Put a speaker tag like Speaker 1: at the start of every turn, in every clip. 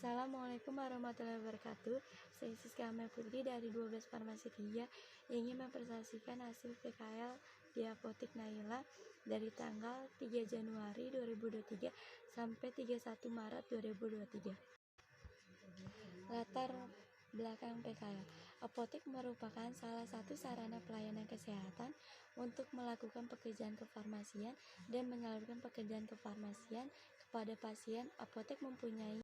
Speaker 1: Assalamualaikum warahmatullahi wabarakatuh. Saya Siska Amel Putri dari 12 Farmasi 3 ingin mempresentasikan hasil PKL di Apotik Naila dari tanggal 3 Januari 2023 sampai 31 Maret 2023. Latar belakang PKL. Apotek merupakan salah satu sarana pelayanan kesehatan untuk melakukan pekerjaan kefarmasian dan menyalurkan pekerjaan kefarmasian kepada pasien. Apotek mempunyai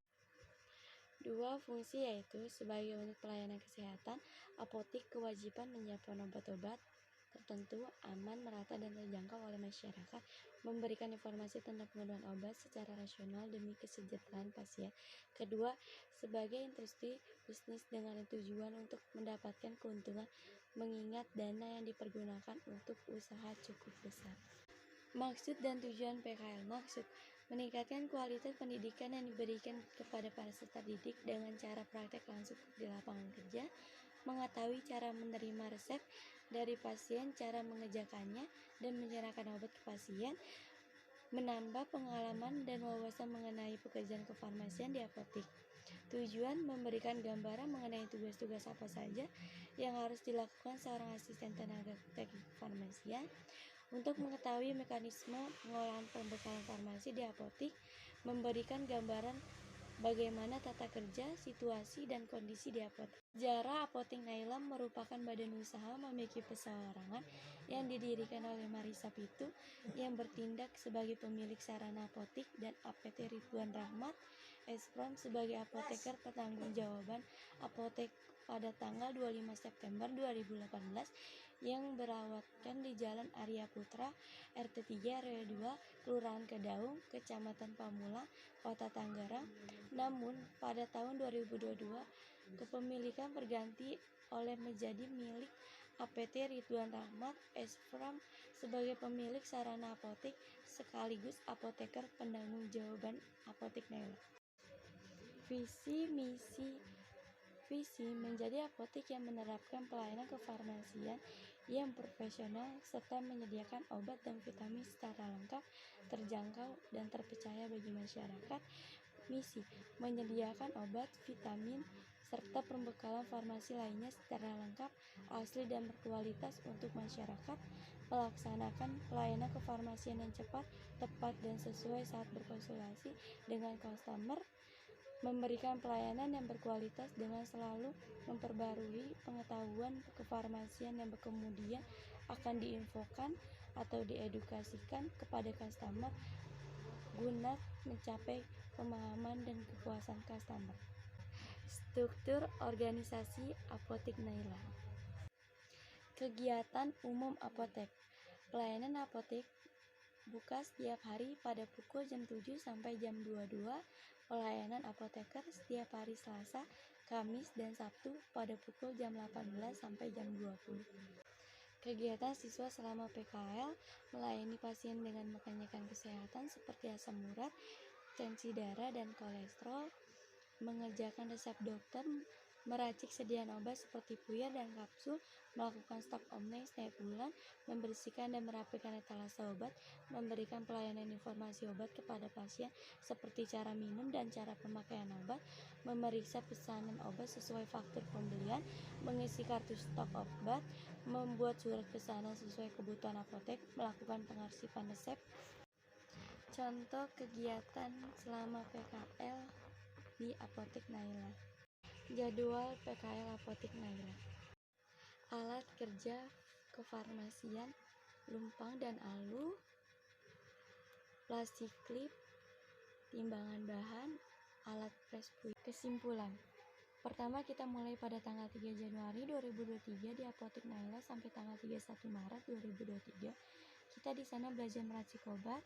Speaker 1: dua fungsi, yaitu sebagai unit pelayanan kesehatan. Apotek kewajiban menyiapkan obat-obat tertentu aman, merata, dan terjangkau oleh masyarakat, memberikan informasi tentang penggunaan obat secara rasional demi kesejahteraan pasien. Kedua, sebagai industri bisnis dengan tujuan untuk mendapatkan keuntungan, mengingat dana yang dipergunakan untuk usaha cukup besar. Maksud dan tujuan PKL. Maksud: meningkatkan kualitas pendidikan yang diberikan kepada para peserta didik dengan cara praktek langsung di lapangan kerja, mengetahui cara menerima resep dari pasien, cara mengerjakannya, dan menyerahkan obat ke pasien, menambah pengalaman dan wawasan mengenai pekerjaan kefarmasian di apotek. Tujuan: memberikan gambaran mengenai tugas-tugas apa saja yang harus dilakukan seorang asisten tenaga teknik kefarmasian. Untuk mengetahui mekanisme pengolahan pembekalan farmasi di apotek, memberikan gambaran bagaimana tata kerja, situasi, dan kondisi di apotek. Sejarah Apotik Naila merupakan badan usaha memiliki perseorangan yang didirikan oleh Marisa Pitu yang bertindak sebagai pemilik sarana apotek, dan APT Ridwan Rahmat S.Prom sebagai apoteker pertanggung jawaban apotek pada tanggal 25 September 2018 yang berawatkan di Jalan Arya Putra, RT 3 RW 2, Kelurahan Kedaung, Kecamatan Pamulang, Kota Tangerang. Namun, pada tahun 2022, kepemilikan berganti oleh menjadi milik APT Ridwan Rahmat S.Prom sebagai pemilik sarana apotek sekaligus apoteker penanggung jawaban Apotik Naila. Visi menjadi apotek yang menerapkan pelayanan kefarmasian yang profesional serta menyediakan obat dan vitamin secara lengkap, terjangkau, dan terpercaya bagi masyarakat. Misi: menyediakan obat, vitamin, serta pembekalan farmasi lainnya secara lengkap, asli, dan berkualitas untuk masyarakat. Melaksanakan pelayanan kefarmasian yang cepat, tepat, dan sesuai saat berkonsultasi dengan customer. Memberikan pelayanan yang berkualitas dengan selalu memperbarui pengetahuan kefarmasian yang kemudian akan diinfokan atau diedukasikan kepada customer guna mencapai pemahaman dan kepuasan customer. Struktur organisasi Apotik Naila. Kegiatan umum apotek. Pelayanan apotek buka setiap hari pada pukul jam 7 sampai jam 22. Pelayanan apoteker setiap hari Selasa, Kamis, dan Sabtu pada pukul jam 18 sampai jam 20. Kegiatan siswa selama PKL: melayani pasien dengan menanyakan kesehatan seperti asam urat, tensi darah, dan kolesterol, mengerjakan resep dokter, meracik sediaan obat seperti puyer dan kapsul, melakukan stok online setiap bulan, membersihkan dan merapikan etalase obat, memberikan pelayanan informasi obat kepada pasien seperti cara minum dan cara pemakaian obat, memeriksa pesanan obat sesuai faktur pembelian, mengisi kartu stok obat, membuat surat pesanan sesuai kebutuhan apotek, melakukan pengarsipan resep. Contoh kegiatan selama PKL di Apotik Naila. Jadwal PKL Apotik Naila. Alat kerja kefarmasian: lumpang dan alu, plastik klip, timbangan bahan, alat pres puyer. Kesimpulan: pertama, kita mulai pada tanggal 3 Januari 2023 di Apotik Naila sampai tanggal 31 Maret 2023. Kita di sana belajar meracik obat,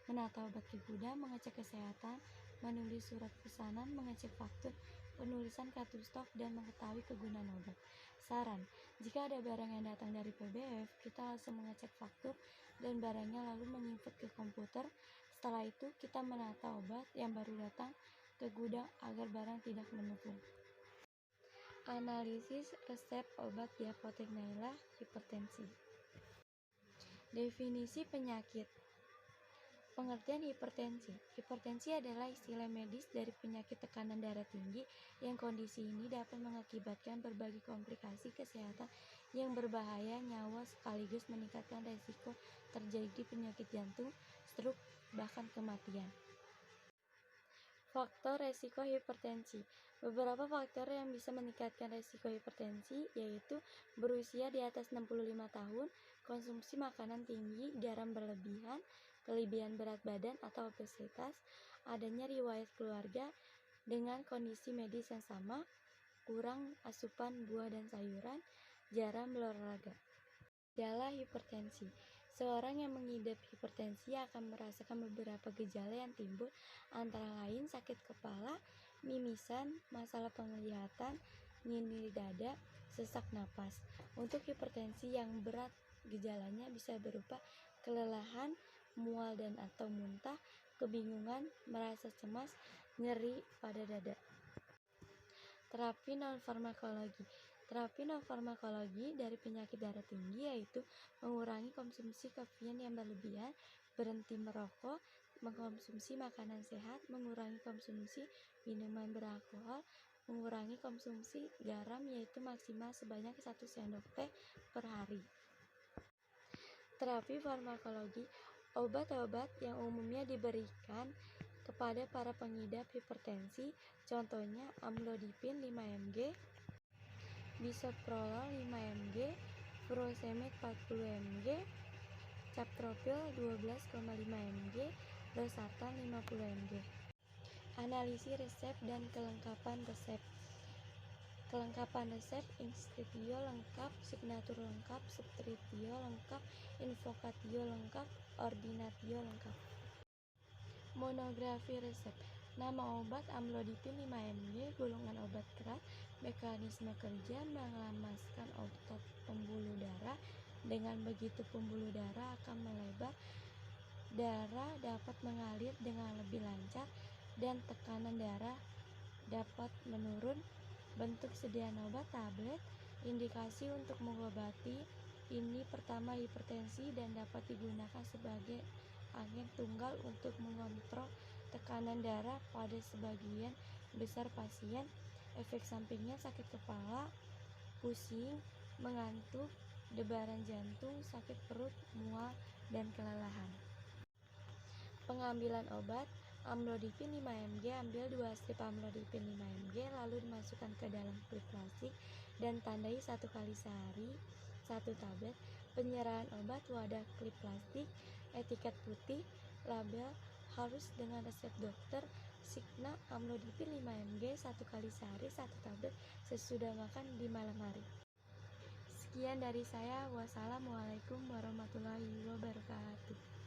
Speaker 1: menata obat ke gudang, mengecek kesehatan, menulis surat pesanan, mengecek faktur, penulisan kartu stok, dan mengetahui kegunaan obat. Saran: jika ada barang yang datang dari PBF, kita langsung mengecek faktur dan barangnya lalu menginput ke komputer. Setelah itu, kita menata obat yang baru datang ke gudang agar barang tidak menumpuk. Analisis resep obat di Apotik Naila. Hipertensi. Definisi penyakit. Pengertian hipertensi. Hipertensi adalah istilah medis dari penyakit tekanan darah tinggi yang kondisi ini dapat mengakibatkan berbagai komplikasi kesehatan yang berbahaya nyawa sekaligus meningkatkan resiko terjadi penyakit jantung, stroke, bahkan kematian. Faktor resiko hipertensi. Beberapa faktor yang bisa meningkatkan resiko hipertensi yaitu berusia di atas 65 tahun, konsumsi makanan tinggi, garam berlebihan, kelebihan berat badan atau obesitas, adanya riwayat keluarga dengan kondisi medis yang sama, kurang asupan buah dan sayuran, jarang berolahraga. Gejala hipertensi. Seorang yang mengidap hipertensi akan merasakan beberapa gejala yang timbul, antara lain sakit kepala, mimisan, masalah penglihatan, nyeri dada, sesak napas. Untuk hipertensi yang berat, gejalanya bisa berupa kelelahan, mual dan atau muntah, kebingungan, merasa cemas, nyeri pada dada. Terapi non-farmakologi. Terapi non-farmakologi dari penyakit darah tinggi yaitu mengurangi konsumsi kafein yang berlebihan, berhenti merokok, mengkonsumsi makanan sehat, mengurangi konsumsi minuman beralkohol, mengurangi konsumsi garam yaitu maksimal sebanyak 1 sendok teh per hari. Terapi farmakologi. Obat-obat yang umumnya diberikan kepada para pengidap hipertensi, contohnya amlodipin 5 mg, bisoprolol 5 mg, furosemid 40 mg, captopril 12,5 mg, losartan 50 mg. Analisis resep dan kelengkapan resep. Kelengkapan resep: inscriptio lengkap, signatur lengkap, subscriptio lengkap, invocatio lengkap, ordinatio lengkap. Monografi resep. Nama obat amlodipin 5 mg, golongan obat keras, mekanisme kerja mengamaskan otot pembuluh darah. Dengan begitu pembuluh darah akan melebar, darah dapat mengalir dengan lebih lancar, dan tekanan darah dapat menurun. Bentuk sediaan obat tablet. Indikasi untuk mengobati ini pertama hipertensi dan dapat digunakan sebagai agen tunggal untuk mengontrol tekanan darah pada sebagian besar pasien. Efek sampingnya sakit kepala, pusing, mengantuk, debaran jantung, sakit perut, mual, dan kelelahan. Pengambilan obat. Amlodipin 5 mg, ambil 2 strip amlodipin 5 mg lalu dimasukkan ke dalam klip plastik dan tandai 1 kali sehari 1 tablet. Penyerahan obat, wadah klip plastik, etiket putih, label, harus dengan resep dokter. Signa amlodipin 5 mg 1 kali sehari 1 tablet sesudah makan di malam hari. Sekian dari saya. Wassalamualaikum warahmatullahi wabarakatuh.